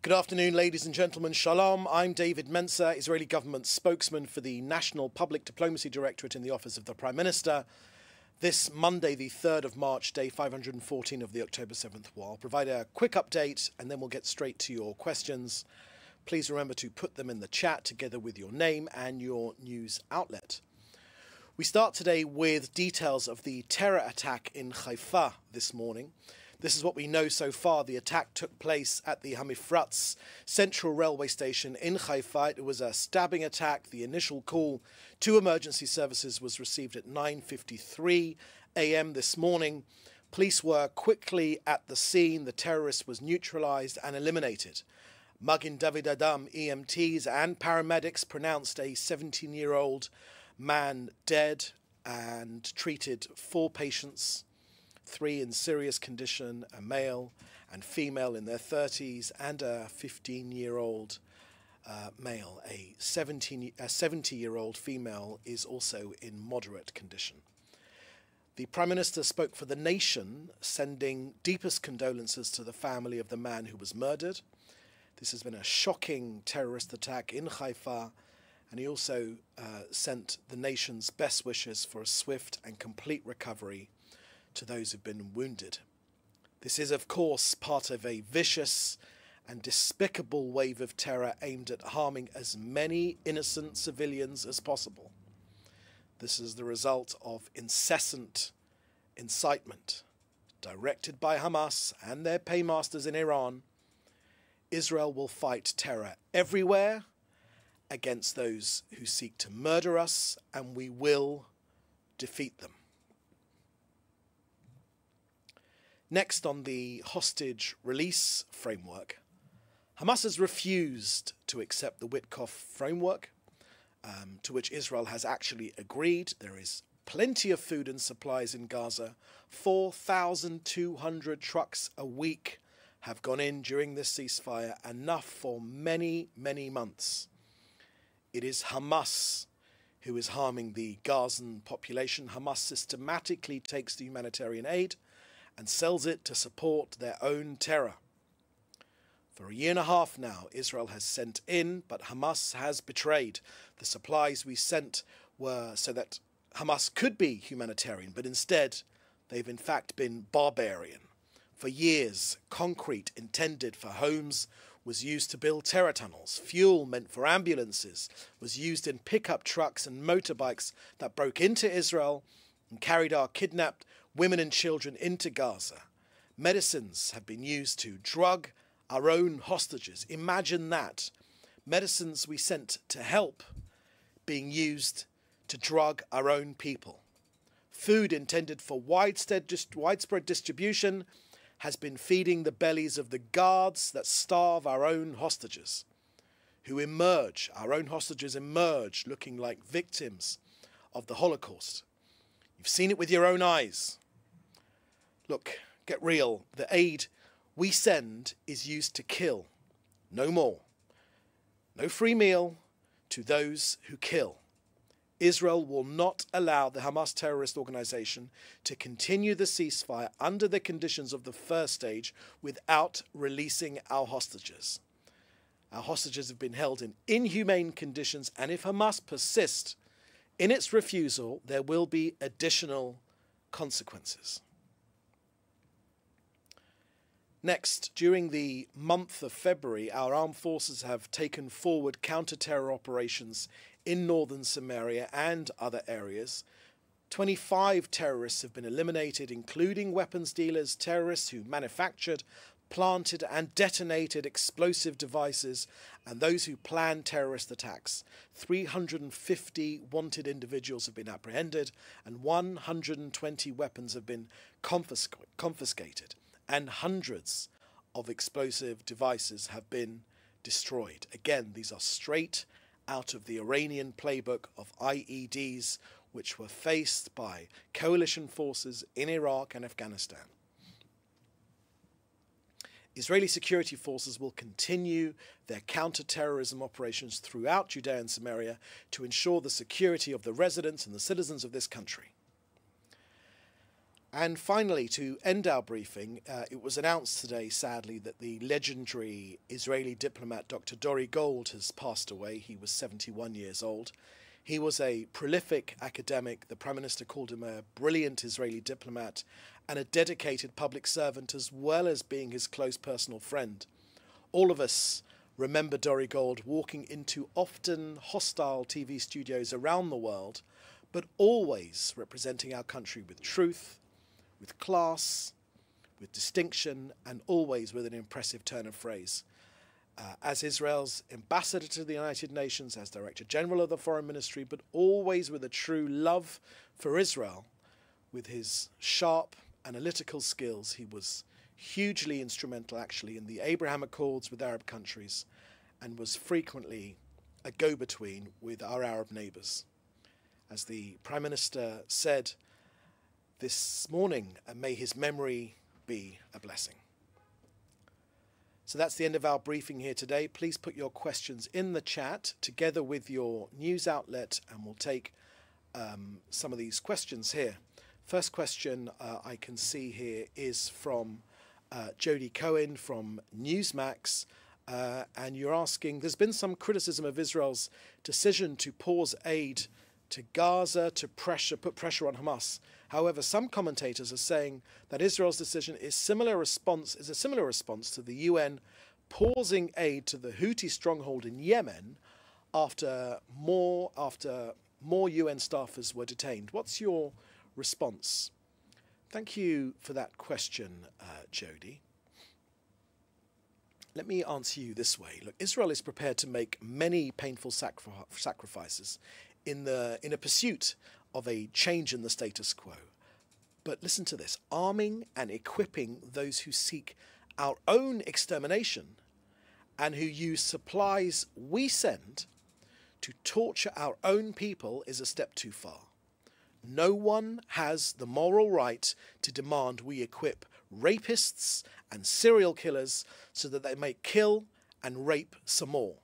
Good afternoon, ladies and gentlemen. Shalom. I'm David Mנצר, Israeli government spokesman for the National Public Diplomacy Directorate in the Office of the Prime Minister. This Monday, the 3rd of March, day 514 of the October 7th War. I'll provide a quick update and then we'll get straight to your questions. Please remember to put them in the chat together with your name and your news outlet. We start today with details of the terror attack in Haifa this morning. This is what we know so far. The attack took place at the Hamifratz Central Railway Station in Haifa. It was a stabbing attack. The initial call to emergency services was received at 9:53 a.m. this morning. Police were quickly at the scene. The terrorist was neutralized and eliminated. Magen David Adam EMTs and paramedics pronounced a 17-year-old man dead and treated 4 patients. 3 in serious condition, a male and female in their 30s, and a 15-year-old male. A 70-year-old female is also in moderate condition. The Prime Minister spoke for the nation, sending deepest condolences to the family of the man who was murdered. This has been a shocking terrorist attack in Haifa, and he also sent the nation's best wishes for a swift and complete recovery to those who've been wounded. This is, of course, part of a vicious and despicable wave of terror aimed at harming as many innocent civilians as possible. This is the result of incessant incitement directed by Hamas and their paymasters in Iran. Israel will fight terror everywhere against those who seek to murder us, and we will defeat them. Next, on the hostage release framework, Hamas has refused to accept the Witkoff framework, to which Israel has actually agreed. There is plenty of food and supplies in Gaza. 4,200 trucks a week have gone in during this ceasefire, enough for many, many months. It is Hamas who is harming the Gazan population. Hamas systematically takes the humanitarian aid and sells it to support their own terror. For a year and a half now, Israel has sent in, but Hamas has betrayed. The supplies we sent were so that Hamas could be humanitarian, but instead they've in fact been barbarian. For years, concrete intended for homes was used to build terror tunnels. Fuel meant for ambulances was used in pickup trucks and motorbikes that broke into Israel and carried our kidnapped women and children into Gaza. Medicines have been used to drug our own hostages. Imagine that. Medicines we sent to help being used to drug our own people. Food intended for widespread distribution has been feeding the bellies of the guards that starve our own hostages, who emerge, our own hostages emerge looking like victims of the Holocaust. You've seen it with your own eyes. Look, get real. The aid we send is used to kill. No more. No free meal to those who kill. Israel will not allow the Hamas terrorist organization to continue the ceasefire under the conditions of the first stage without releasing our hostages. Our hostages have been held in inhumane conditions, and if Hamas persists in its refusal, there will be additional consequences. Next, during the month of February, our armed forces have taken forward counter-terror operations in northern Samaria and other areas. 25 terrorists have been eliminated, including weapons dealers, terrorists who manufactured, planted and detonated explosive devices, and those who planned terrorist attacks. 350 wanted individuals have been apprehended, and 120 weapons have been confiscated, and hundreds of explosive devices have been destroyed. Again, these are straight out of the Iranian playbook of IEDs, which were faced by coalition forces in Iraq and Afghanistan. Israeli security forces will continue their counter-terrorism operations throughout Judea and Samaria to ensure the security of the residents and the citizens of this country. And finally, to end our briefing, it was announced today, sadly, that the legendary Israeli diplomat Dr. Dori Gold has passed away. He was 71 years old. He was a prolific academic. The Prime Minister called him a brilliant Israeli diplomat and a dedicated public servant, as well as being his close personal friend. All of us remember Dori Gold walking into often hostile TV studios around the world, but always representing our country with truth, with class, with distinction, and always with an impressive turn of phrase. As Israel's ambassador to the United Nations, as Director General of the Foreign Ministry, but always with a true love for Israel. With his sharp analytical skills, he was hugely instrumental actually in the Abraham Accords with Arab countries and was frequently a go-between with our Arab neighbours. As the Prime Minister said this morning, may his memory be a blessing. So that's the end of our briefing here today. Please put your questions in the chat together with your news outlet, and we'll take some of these questions here. First question I can see here is from Jodie Cohen from Newsmax, and you're asking, there's been some criticism of Israel's decision to pause aid to Gaza to put pressure on Hamas. However, some commentators are saying that Israel's decision is a similar response to the UN pausing aid to the Houthi stronghold in Yemen after more UN staffers were detained. What's your response? Thank you for that question, Jodie. Let me answer you this way. Look, Israel is prepared to make many painful sacrifices in a pursuit of a change in the status quo. But listen to this: arming and equipping those who seek our own extermination and who use supplies we send to torture our own people is a step too far. No one has the moral right to demand we equip rapists and serial killers so that they may kill and rape some more.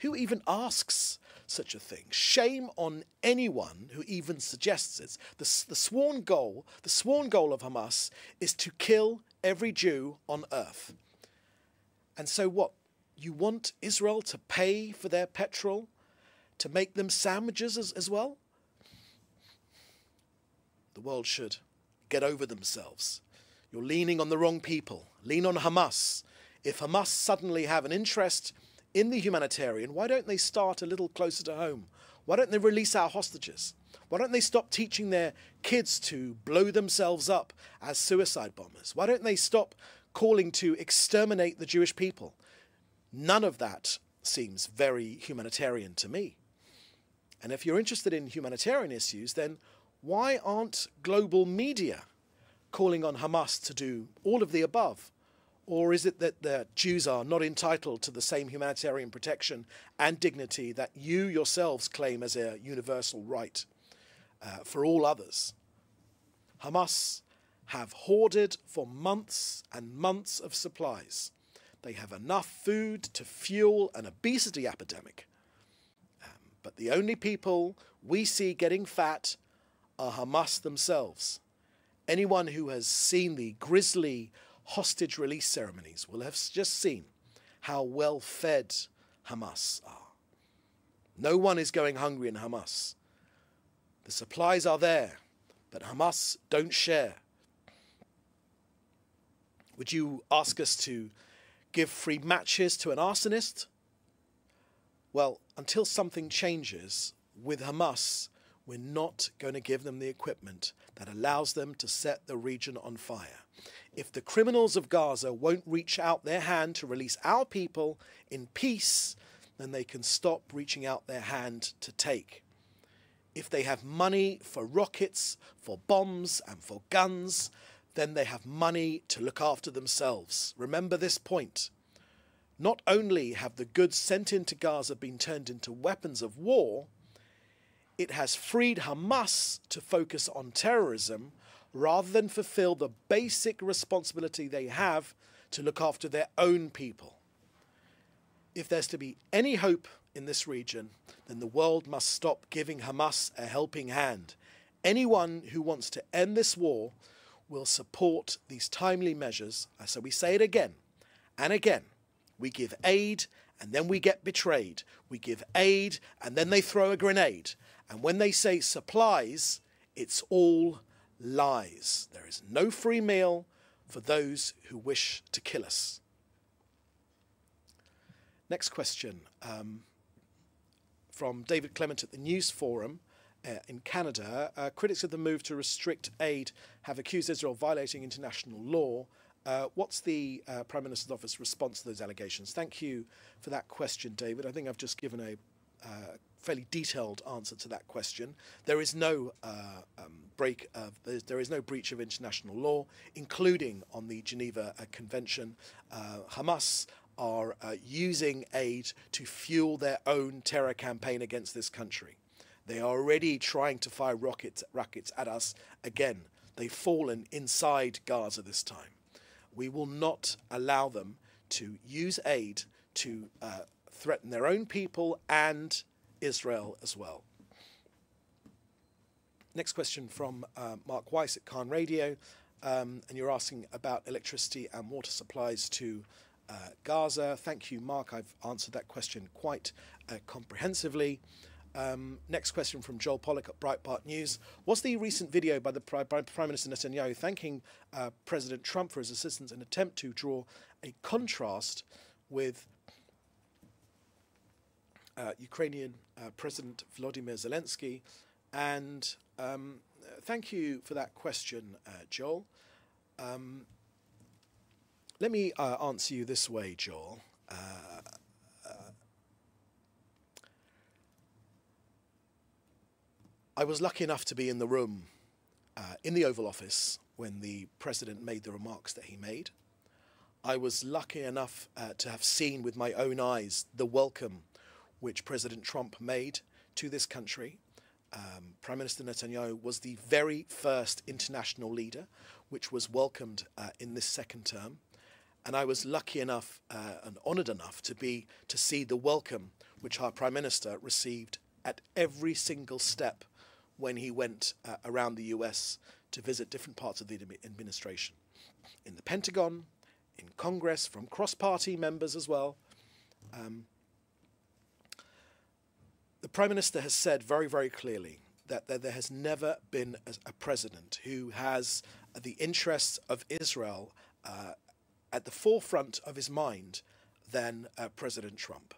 Who even asks such a thing? Shame on anyone who even suggests it. The sworn goal of Hamas is to kill every Jew on earth. And so what? You want Israel to pay for their petrol, to make them sandwiches as well? The world should get over themselves. You're leaning on the wrong people. Lean on Hamas. If Hamas suddenly have an interest in the humanitarian, why don't they start a little closer to home? Why don't they release our hostages? Why don't they stop teaching their kids to blow themselves up as suicide bombers? Why don't they stop calling to exterminate the Jewish people? None of that seems very humanitarian to me. And if you're interested in humanitarian issues, then why aren't global media calling on Hamas to do all of the above? Or is it that the Jews are not entitled to the same humanitarian protection and dignity that you yourselves claim as a universal right for all others? Hamas have hoarded for months and months of supplies. They have enough food to fuel an obesity epidemic. But the only people we see getting fat are Hamas themselves. Anyone who has seen the grisly hostage release ceremonies will have just seen how well fed Hamas are. No one is going hungry in Hamas. The supplies are there, but Hamas don't share. Would you ask us to give free matches to an arsonist? Well, until something changes with Hamas, we're not going to give them the equipment that allows them to set the region on fire. If the criminals of Gaza won't reach out their hand to release our people in peace, then they can stop reaching out their hand to take. If they have money for rockets, for bombs, and for guns, then they have money to look after themselves. Remember this point. Not only have the goods sent into Gaza been turned into weapons of war, it has freed Hamas to focus on terrorism rather than fulfill the basic responsibility they have to look after their own people. If there's to be any hope in this region, then the world must stop giving Hamas a helping hand. Anyone who wants to end this war will support these timely measures. So we say it again and again. We give aid and then we get betrayed. We give aid and then they throw a grenade. And when they say supplies, it's all lies. There is no free meal for those who wish to kill us. Next question from David Clement at the News Forum in Canada. Critics of the move to restrict aid have accused Israel of violating international law. What's the Prime Minister's office response to those allegations? Thank you for that question, David. I think I've just given a fairly detailed answer to that question. There is no there is no breach of international law, including on the Geneva Convention. Hamas are using aid to fuel their own terror campaign against this country. They are already trying to fire rockets at us again. They've fallen inside Gaza this time. We will not allow them to use aid to threaten their own people and Israel as well. Next question from Mark Weiss at Khan Radio, and you're asking about electricity and water supplies to Gaza. Thank you, Mark. I've answered that question quite comprehensively. Next question from Joel Pollack at Breitbart News. Was the recent video by the Prime Minister Netanyahu thanking President Trump for his assistance an attempt to draw a contrast with Ukrainian President Volodymyr Zelensky? And thank you for that question, Joel. Let me answer you this way, Joel. I was lucky enough to be in the room in the Oval Office when the President made the remarks that he made. I was lucky enough to have seen with my own eyes the welcome which President Trump made to this country. Prime Minister Netanyahu was the very first international leader which was welcomed in this second term. And I was lucky enough and honoured enough to see the welcome which our Prime Minister received at every single step when he went around the US to visit different parts of the administration. In the Pentagon, in Congress, from cross-party members as well. The Prime Minister has said very, very clearly that there has never been a president who has the interests of Israel at the forefront of his mind than President Trump.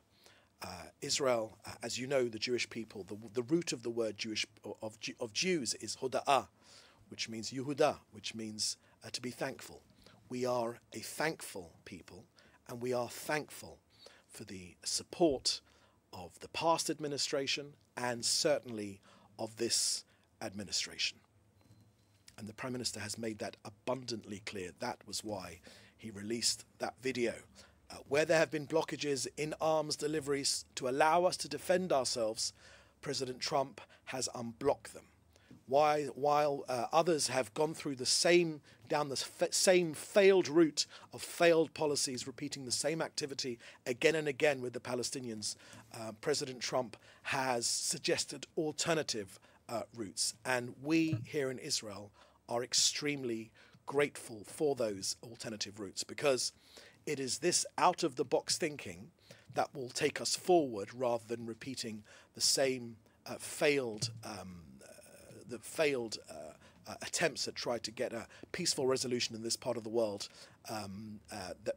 Israel, as you know, the Jewish people, the root of the word Jewish of Jews is hoda'ah, which means Yehuda, which means to be thankful. We are a thankful people, and we are thankful for the support of the past administration and certainly of this administration. And the Prime Minister has made that abundantly clear. That was why he released that video. Where there have been blockages in arms deliveries to allow us to defend ourselves, President Trump has unblocked them. While others have gone through down the same failed route of failed policies, repeating the same activity again and again with the Palestinians, President Trump has suggested alternative routes. And we here in Israel are extremely grateful for those alternative routes, because it is this out-of-the-box thinking that will take us forward rather than repeating the same failed attempts that tried to get a peaceful resolution in this part of the world,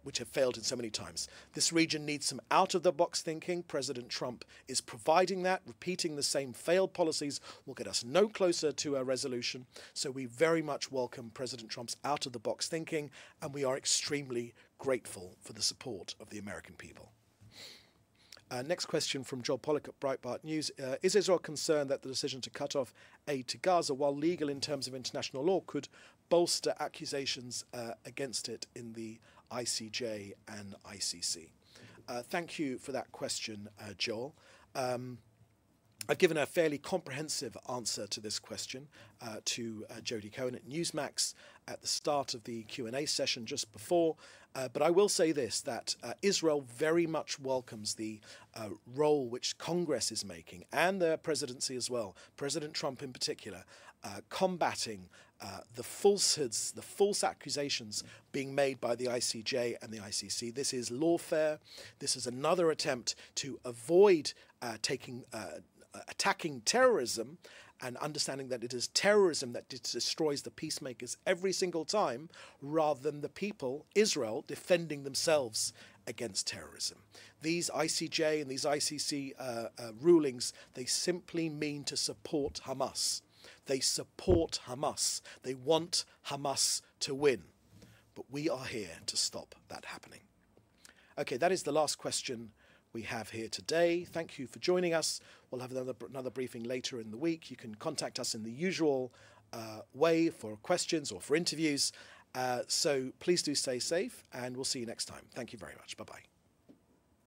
which have failed in so many times. This region needs some out-of-the-box thinking. President Trump is providing that. Repeating the same failed policies will get us no closer to a resolution. So we very much welcome President Trump's out-of-the-box thinking, and we are extremely grateful for the support of the American people. Next question from Joel Pollack at Breitbart News. Is Israel concerned that the decision to cut off aid to Gaza, while legal in terms of international law, could bolster accusations against it in the ICJ and ICC? Thank you for that question, Joel. I've given a fairly comprehensive answer to this question to Jodie Cohen at Newsmax at the start of the Q&A session just before. But I will say this, that Israel very much welcomes the role which Congress is making, and the presidency as well, President Trump in particular, combating the falsehoods, the false accusations being made by the ICJ and the ICC. This is lawfare. This is another attempt to avoid attacking terrorism and understanding that it is terrorism that destroys the peacemakers every single time, rather than the people, Israel, defending themselves against terrorism. These ICJ and these ICC rulings, they simply mean to support Hamas. They support Hamas. They want Hamas to win. But we are here to stop that happening. Okay, that is the last question we have here today. Thank you for joining us. We'll have another briefing later in the week. You can contact us in the usual way for questions or for interviews. So please do stay safe, and we'll see you next time. Thank you very much. Bye-bye.